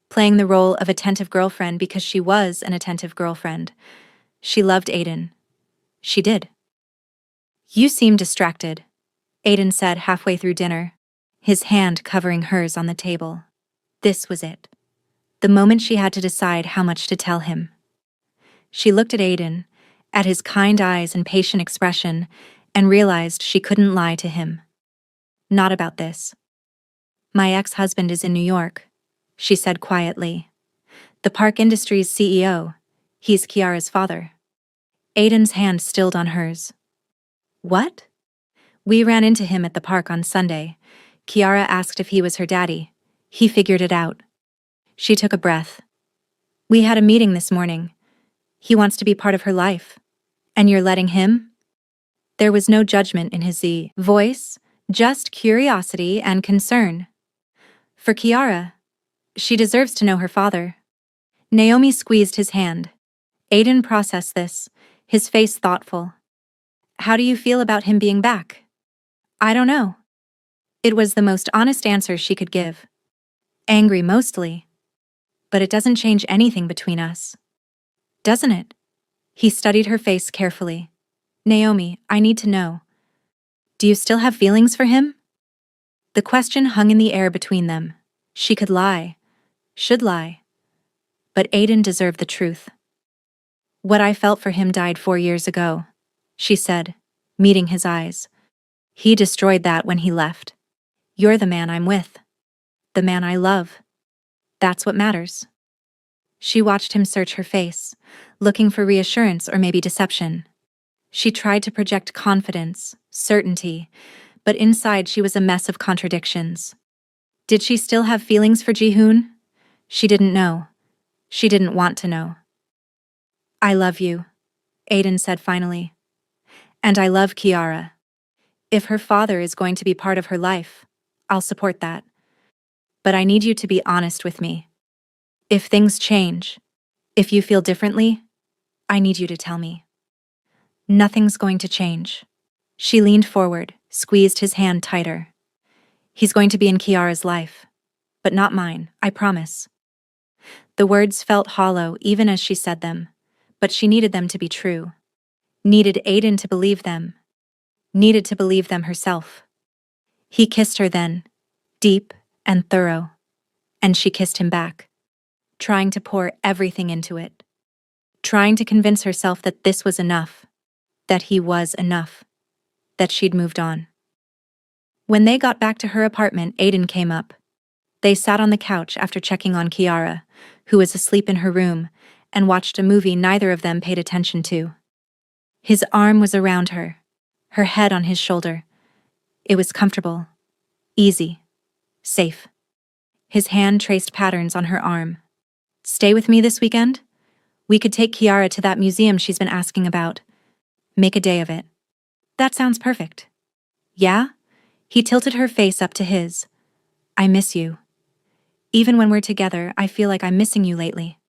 playing the role of attentive girlfriend because she was an attentive girlfriend. She loved Aiden. She did. You seem distracted, Aiden said halfway through dinner, his hand covering hers on the table. This was it. The moment she had to decide how much to tell him. She looked at Aiden, at his kind eyes and patient expression, and realized she couldn't lie to him. Not about this. My ex-husband is in New York, she said quietly. The Park Industries CEO. He's Kiara's father. Aiden's hand stilled on hers. What? We ran into him at the park on Sunday. Kiara asked if he was her daddy. He figured it out. She took a breath. We had a meeting this morning. He wants to be part of her life. And you're letting him? There was no judgment in his voice, just curiosity and concern. For Kiara, she deserves to know her father. Naomi squeezed his hand. Aiden processed this, his face thoughtful. How do you feel about him being back? I don't know. It was the most honest answer she could give. Angry mostly. But it doesn't change anything between us. Doesn't it? He studied her face carefully. Naomi, I need to know. Do you still have feelings for him? The question hung in the air between them. She could lie. Should lie. But Aiden deserved the truth. What I felt for him died 4 years ago, she said, meeting his eyes. He destroyed that when he left. You're the man I'm with. The man I love. That's what matters. She watched him search her face, looking for reassurance or maybe deception. She tried to project confidence, certainty, but inside she was a mess of contradictions. Did she still have feelings for Jihoon? She didn't know. She didn't want to know. I love you, Aiden said finally. And I love Kiara. If her father is going to be part of her life, I'll support that. But I need you to be honest with me. If things change, if you feel differently, I need you to tell me. Nothing's going to change. She leaned forward, squeezed his hand tighter. He's going to be in Kiara's life, but not mine, I promise. The words felt hollow even as she said them, but she needed them to be true. Needed Aiden to believe them. Needed to believe them herself. He kissed her then, deep and thorough, and she kissed him back, trying to pour everything into it. Trying to convince herself that this was enough, that he was enough, that she'd moved on. When they got back to her apartment, Aiden came up. They sat on the couch after checking on Kiara, who was asleep in her room, and watched a movie neither of them paid attention to. His arm was around her head on his shoulder. It was comfortable, easy, safe. His hand traced patterns on her arm. Stay with me this weekend? We could take Kiara to that museum she's been asking about. Make a day of it. That sounds perfect. Yeah? He tilted her face up to his. I miss you. Even when we're together, I feel like I'm missing you lately.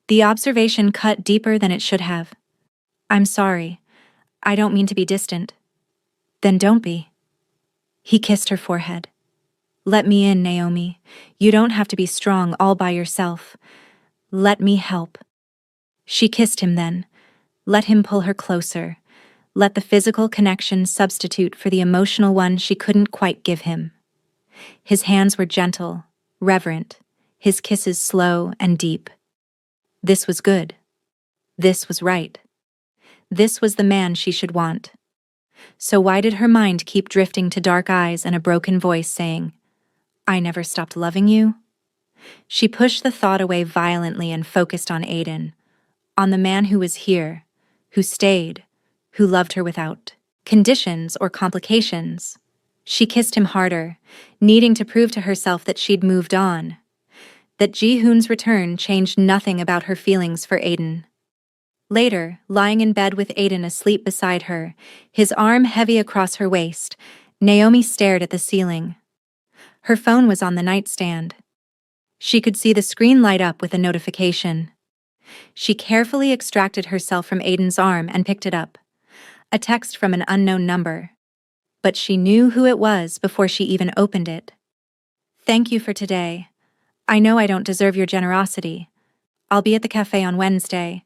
The observation cut deeper than it should have. I'm sorry. I don't mean to be distant. Then don't be. He kissed her forehead. Let me in, Naomi. You don't have to be strong all by yourself. Let me help. She kissed him then. Let him pull her closer. Let the physical connection substitute for the emotional one she couldn't quite give him. His hands were gentle, reverent, his kisses slow and deep. This was good. This was right. This was the man she should want. So why did her mind keep drifting to dark eyes and a broken voice saying, I never stopped loving you? She pushed the thought away violently and focused on Aiden, on the man who was here, who stayed, who loved her without conditions or complications. She kissed him harder, needing to prove to herself that she'd moved on, that Jihoon's return changed nothing about her feelings for Aiden. Later, lying in bed with Aiden asleep beside her, his arm heavy across her waist, Naomi stared at the ceiling. Her phone was on the nightstand. She could see the screen light up with a notification. She carefully extracted herself from Aiden's arm and picked it up. A text from an unknown number. But she knew who it was before she even opened it. Thank you for today. I know I don't deserve your generosity. I'll be at the cafe on Wednesday.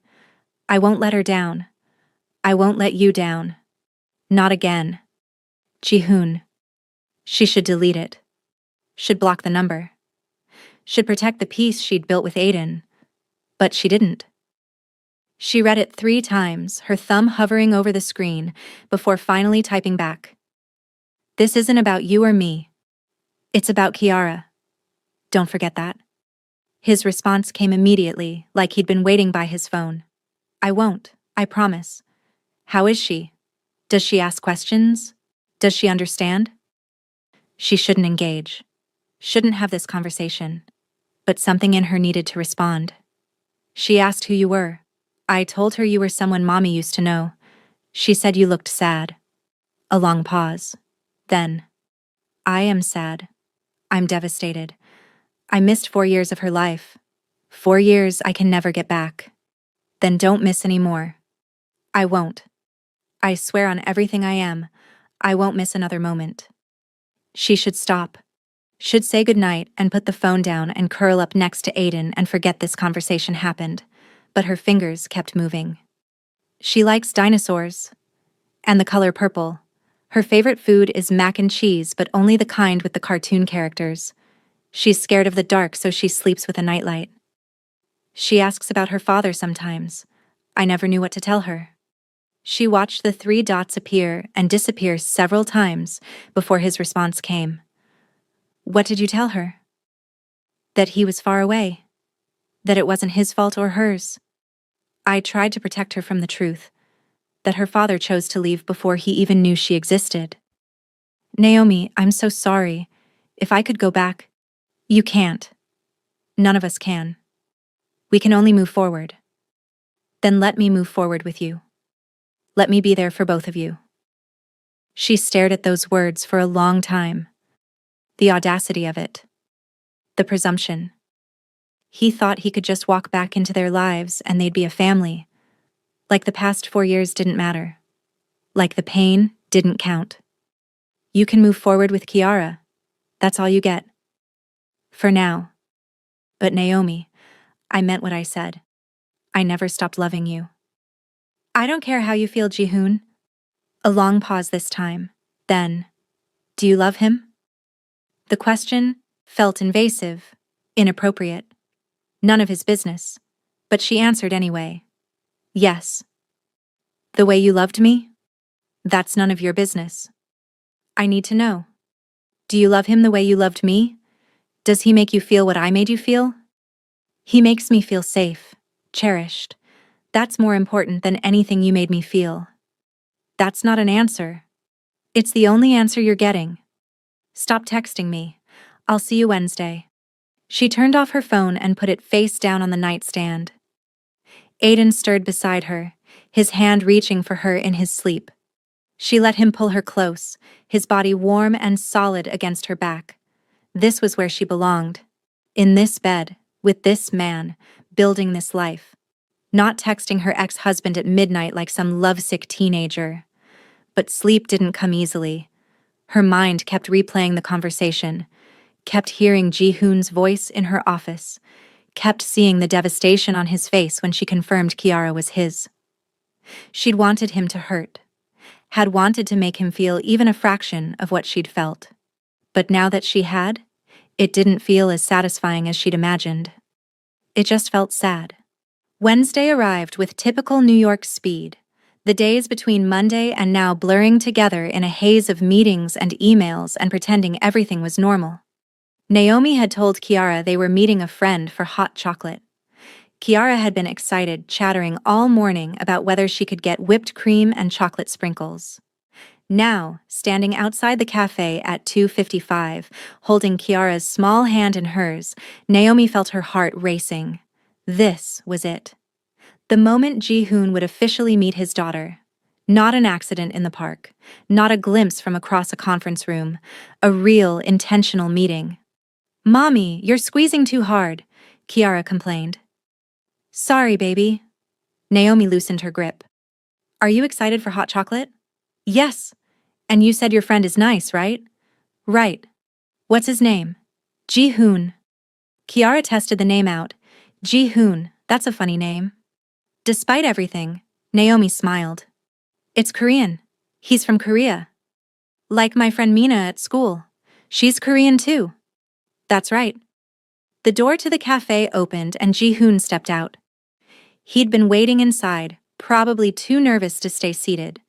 I won't let her down. I won't let you down. Not again. Jihoon. She should delete it. Should block the number. Should protect the peace she'd built with Aiden. But she didn't. She read it 3 times, her thumb hovering over the screen, before finally typing back. This isn't about you or me. It's about Kiara. Don't forget that. His response came immediately, like he'd been waiting by his phone. I won't, I promise. How is she? Does she ask questions? Does she understand? She shouldn't engage. Shouldn't have this conversation. But something in her needed to respond. She asked who you were. I told her you were someone Mommy used to know. She said you looked sad. A long pause. Then, I am sad. I'm devastated. I missed 4 years of her life. 4 years I can never get back. Then don't miss any more. I won't. I swear on everything I am, I won't miss another moment. She should stop. Should say goodnight and put the phone down and curl up next to Aiden and forget this conversation happened. But her fingers kept moving. She likes dinosaurs. And the color purple. Her favorite food is mac and cheese, but only the kind with the cartoon characters. She's scared of the dark, so she sleeps with a nightlight. She asks about her father sometimes. I never knew what to tell her. She watched the 3 dots appear and disappear several times before his response came. What did you tell her? That he was far away. That it wasn't his fault or hers. I tried to protect her from the truth. That her father chose to leave before he even knew she existed. Naomi, I'm so sorry. If I could go back. You can't. None of us can. We can only move forward. Then let me move forward with you. Let me be there for both of you. She stared at those words for a long time. The audacity of it. The presumption. He thought he could just walk back into their lives and they'd be a family. Like the past 4 years didn't matter. Like the pain didn't count. You can move forward with Kiara. That's all you get. For now. But Naomi, I meant what I said. I never stopped loving you. I don't care how you feel, Jihoon. A long pause this time. Then, do you love him? The question felt invasive, inappropriate. None of his business. But she answered anyway. Yes. The way you loved me? That's none of your business. I need to know. Do you love him the way you loved me? Does he make you feel what I made you feel? He makes me feel safe, cherished. That's more important than anything you made me feel. That's not an answer. It's the only answer you're getting. Stop texting me. I'll see you Wednesday. She turned off her phone and put it face down on the nightstand. Aiden stirred beside her, his hand reaching for her in his sleep. She let him pull her close, his body warm and solid against her back. This was where she belonged. In this bed, with this man, building this life. Not texting her ex-husband at midnight like some lovesick teenager. But sleep didn't come easily. Her mind kept replaying the conversation, kept hearing Jihoon's voice in her office, kept seeing the devastation on his face when she confirmed Kiara was his. She'd wanted him to hurt, had wanted to make him feel even a fraction of what she'd felt. But now that she had, it didn't feel as satisfying as she'd imagined. It just felt sad. Wednesday arrived with typical New York speed, the days between Monday and now blurring together in a haze of meetings and emails and pretending everything was normal. Naomi had told Kiara they were meeting a friend for hot chocolate. Kiara had been excited, chattering all morning about whether she could get whipped cream and chocolate sprinkles. Now, standing outside the cafe at 2:55, holding Kiara's small hand in hers, Naomi felt her heart racing. This was it. The moment Jihoon would officially meet his daughter. Not an accident in the park, not a glimpse from across a conference room, a real, intentional meeting. "Mommy, you're squeezing too hard," Kiara complained. "Sorry, baby." Naomi loosened her grip. "Are you excited for hot chocolate?" "Yes. And you said your friend is nice, right?" "Right. What's his name?" "Jihoon." Kiara tested the name out. Jihoon, that's a funny name. Despite everything, Naomi smiled. "It's Korean. He's from Korea. Like my friend Mina at school. She's Korean too." "That's right." The door to the cafe opened and Jihoon stepped out. He'd been waiting inside, probably too nervous to stay seated.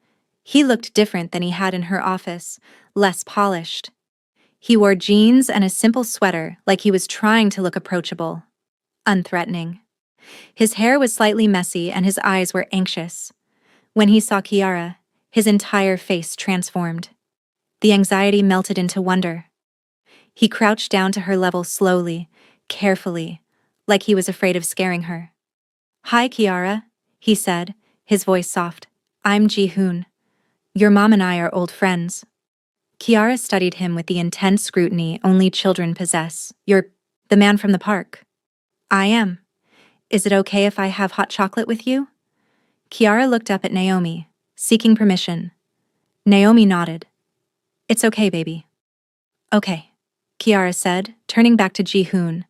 He looked different than he had in her office, less polished. He wore jeans and a simple sweater like he was trying to look approachable. Unthreatening. His hair was slightly messy and his eyes were anxious. When he saw Kiara, his entire face transformed. The anxiety melted into wonder. He crouched down to her level slowly, carefully, like he was afraid of scaring her. "Hi, Kiara," he said, his voice soft. "I'm Ji-hoon. Your mom and I are old friends." Kiara studied him with the intense scrutiny only children possess. "You're the man from the park." "I am. Is it okay if I have hot chocolate with you?" Kiara looked up at Naomi, seeking permission. Naomi nodded. "It's okay, baby." "Okay," Kiara said, turning back to Ji-hoon.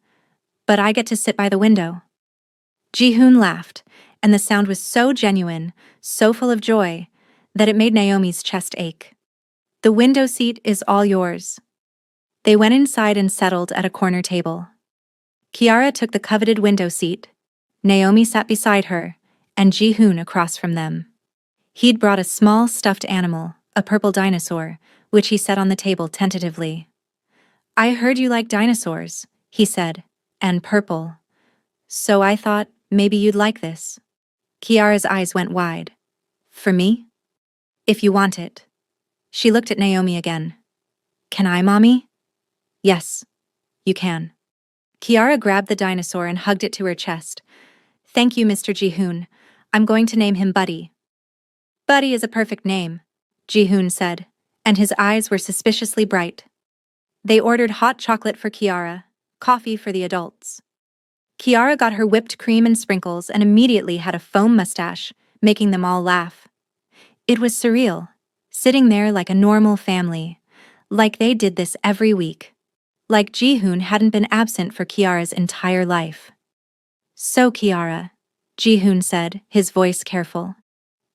"But I get to sit by the window." Ji-hoon laughed, and the sound was so genuine, so full of joy, that it made Naomi's chest ache. "The window seat is all yours." They went inside and settled at a corner table. Kiara took the coveted window seat. Naomi sat beside her, and Ji-hoon across from them. He'd brought a small stuffed animal, a purple dinosaur, which he set on the table tentatively. "I heard you like dinosaurs," he said, "and purple. So I thought maybe you'd like this." Kiara's eyes went wide. "For me?" "If you want it." She looked at Naomi again. "Can I, Mommy?" "Yes, you can." Kiara grabbed the dinosaur and hugged it to her chest. "Thank you, Mr. Ji-hoon. I'm going to name him Buddy." "Buddy is a perfect name," Ji-hoon said, and his eyes were suspiciously bright. They ordered hot chocolate for Kiara, coffee for the adults. Kiara got her whipped cream and sprinkles and immediately had a foam mustache, making them all laugh. It was surreal, sitting there like a normal family, like they did this every week. Like Ji-hoon hadn't been absent for Kiara's entire life. "So Kiara," Ji-hoon said, his voice careful.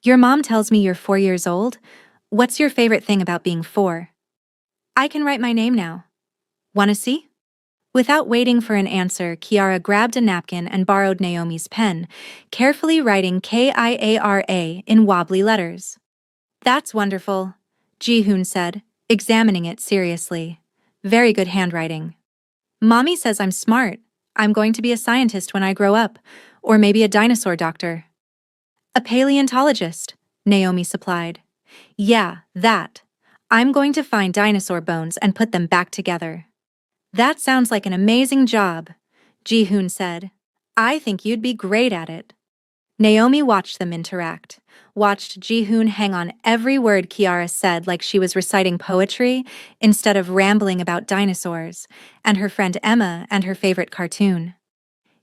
"Your mom tells me you're 4 years old. What's your favorite thing about being 4? I can write my name now. Wanna see?" Without waiting for an answer, Kiara grabbed a napkin and borrowed Naomi's pen, carefully writing Kiara in wobbly letters. "That's wonderful," Ji-hoon said, examining it seriously. "Very good handwriting. Mommy says I'm smart. I'm going to be a scientist when I grow up, or maybe a dinosaur doctor." "A paleontologist," Naomi supplied. "Yeah, that. I'm going to find dinosaur bones and put them back together." "That sounds like an amazing job," Ji-hoon said. "I think you'd be great at it." Naomi watched them interact, watched Ji-hoon hang on every word Kiara said like she was reciting poetry instead of rambling about dinosaurs, and her friend Emma and her favorite cartoon.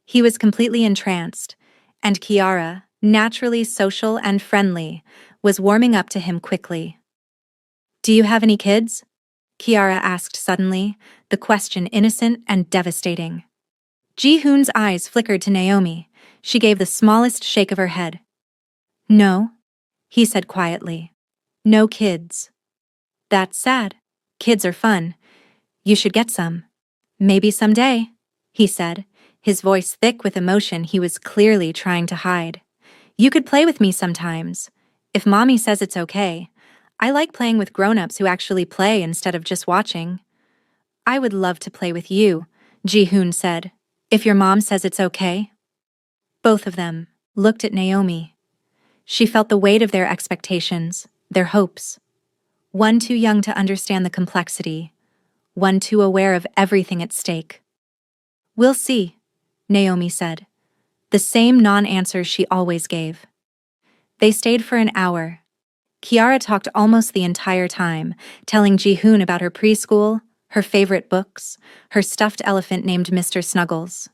He was completely entranced, and Kiara, naturally social and friendly, was warming up to him quickly. "Do you have any kids?" Kiara asked suddenly, the question innocent and devastating. Ji-hoon's eyes flickered to Naomi. She gave the smallest shake of her head. "No," he said quietly. "No kids." "That's sad. Kids are fun. You should get some." "Maybe someday," he said, his voice thick with emotion he was clearly trying to hide. "You could play with me sometimes. If Mommy says it's okay. I like playing with grown-ups who actually play instead of just watching." "I would love to play with you," Ji-hoon said. "If your mom says it's okay." Both of them looked at Naomi. She felt the weight of their expectations, their hopes. One too young to understand the complexity, one too aware of everything at stake. "We'll see," Naomi said, the same non-answer she always gave. They stayed for an hour. Kiara talked almost the entire time, telling Ji-hoon about her preschool, her favorite books, her stuffed elephant named Mr. Snuggles.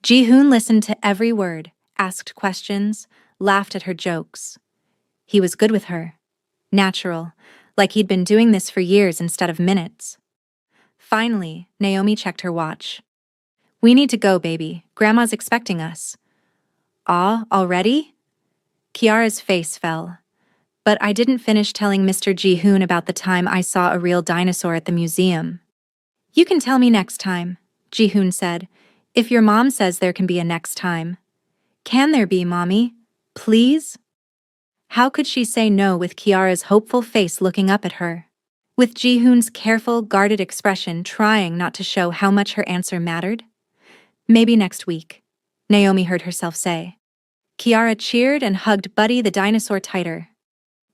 Ji-hoon listened to every word, asked questions, laughed at her jokes. He was good with her. Natural, like he'd been doing this for years instead of minutes. Finally, Naomi checked her watch. "We need to go, baby. Grandma's expecting us." "Ah, already?" Kiara's face fell. "But I didn't finish telling Mr. Ji-hoon about the time I saw a real dinosaur at the museum." "You can tell me next time," Ji-hoon said, "if your mom says there can be a next time." "Can there be, Mommy? Please?" How could she say no with Kiara's hopeful face looking up at her? With Ji-hoon's careful, guarded expression trying not to show how much her answer mattered? "Maybe next week," Naomi heard herself say. Kiara cheered and hugged Buddy the dinosaur tighter.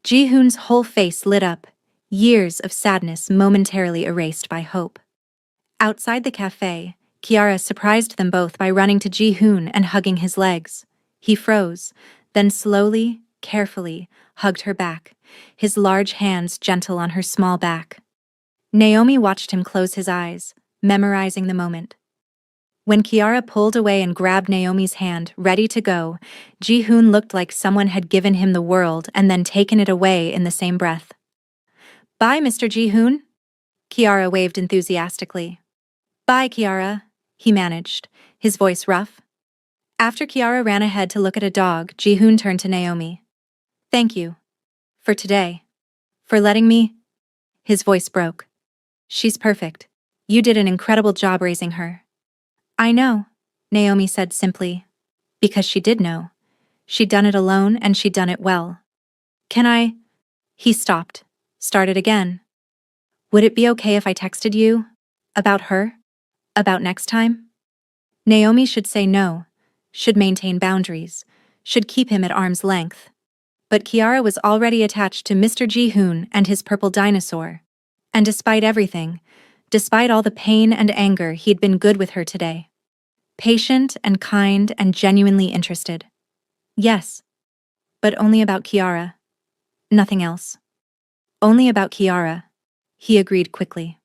Ji-hoon's whole face lit up, Years of sadness momentarily erased by hope. Outside the cafe, Kiara surprised them both by running to Ji-hoon and hugging his legs. He froze, then slowly, carefully, hugged her back, his large hands gentle on her small back. Naomi watched him close his eyes, memorizing the moment. When Kiara pulled away and grabbed Naomi's hand, ready to go, Ji-hoon looked like someone had given him the world and then taken it away in the same breath. "Bye, Mr. Ji-hoon," Kiara waved enthusiastically. "Bye, Kiara," he managed, his voice rough. After Kiara ran ahead to look at a dog, Ji-hoon turned to Naomi. "Thank you. For today. For letting me—" His voice broke. "She's perfect. You did an incredible job raising her." "I know," Naomi said simply. Because she did know. She'd done it alone and she'd done it well. "Can I—" He stopped, started again. "Would it be okay if I texted you? About her? About next time?" Naomi should say no, should maintain boundaries, should keep him at arm's length. But Kiara was already attached to Mr. Ji-hoon and his purple dinosaur. And despite everything, despite all the pain and anger, he'd been good with her today. Patient and kind and genuinely interested. Yes. But only about Kiara. Nothing else. Only about Kiara, he agreed quickly.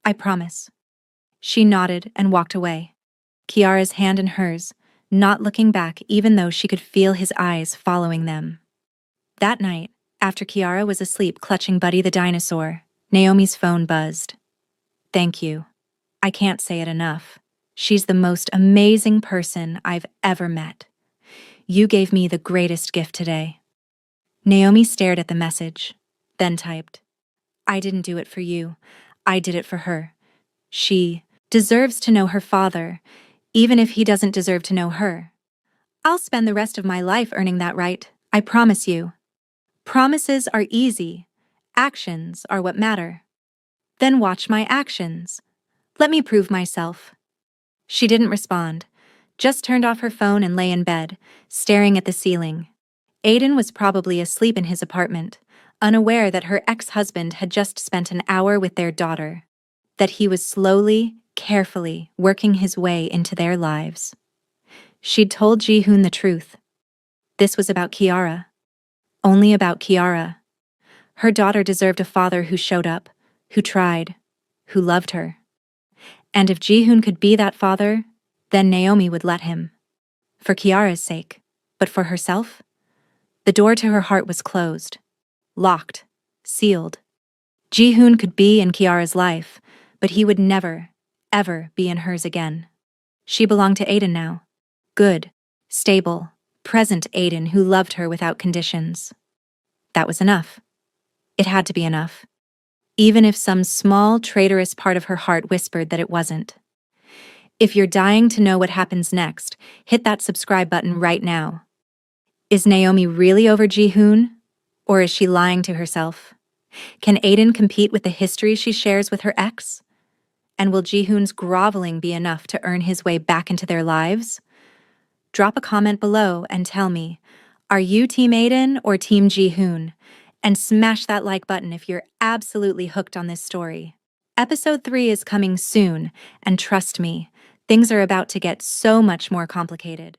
"I promise." She nodded and walked away, Kiara's hand in hers, not looking back even though she could feel his eyes following them. That night, after Kiara was asleep clutching Buddy the dinosaur, Naomi's phone buzzed. "Thank you. I can't say it enough. She's the most amazing person I've ever met. You gave me the greatest gift today." Naomi stared at the message, then typed, "I didn't do it for you. I did it for her. She deserves to know her father, even if he doesn't deserve to know her. I'll spend the rest of my life earning that right, I promise you. Promises are easy. Actions are what matter. Then watch my actions. Let me prove myself." She didn't respond, just turned off her phone and lay in bed, staring at the ceiling. Aiden was probably asleep in his apartment, unaware that her ex-husband had just spent an hour with their daughter, that he was slowly, carefully working his way into their lives. She'd told Ji-hoon the truth. This was about Kiara. Only about Kiara. Her daughter deserved a father who showed up, who tried, who loved her. And if Ji-hoon could be that father, then Naomi would let him. For Kiara's sake, but for herself? The door to her heart was closed, locked, sealed. Ji-hoon could be in Kiara's life, but he would never, ever be in hers again. She belonged to Aiden now. Good, stable, present Aiden who loved her without conditions. That was enough. It had to be enough. Even if some small, traitorous part of her heart whispered that it wasn't. If you're dying to know what happens next, hit that subscribe button right now. Is Naomi really over Ji-hoon? Or is she lying to herself? Can Aiden compete with the history she shares with her ex? And will Ji-hoon's groveling be enough to earn his way back into their lives? Drop a comment below and tell me, are you Team Aiden or Team Ji-hoon? And smash that like button if you're absolutely hooked on this story. Episode 3 is coming soon, and trust me, things are about to get so much more complicated.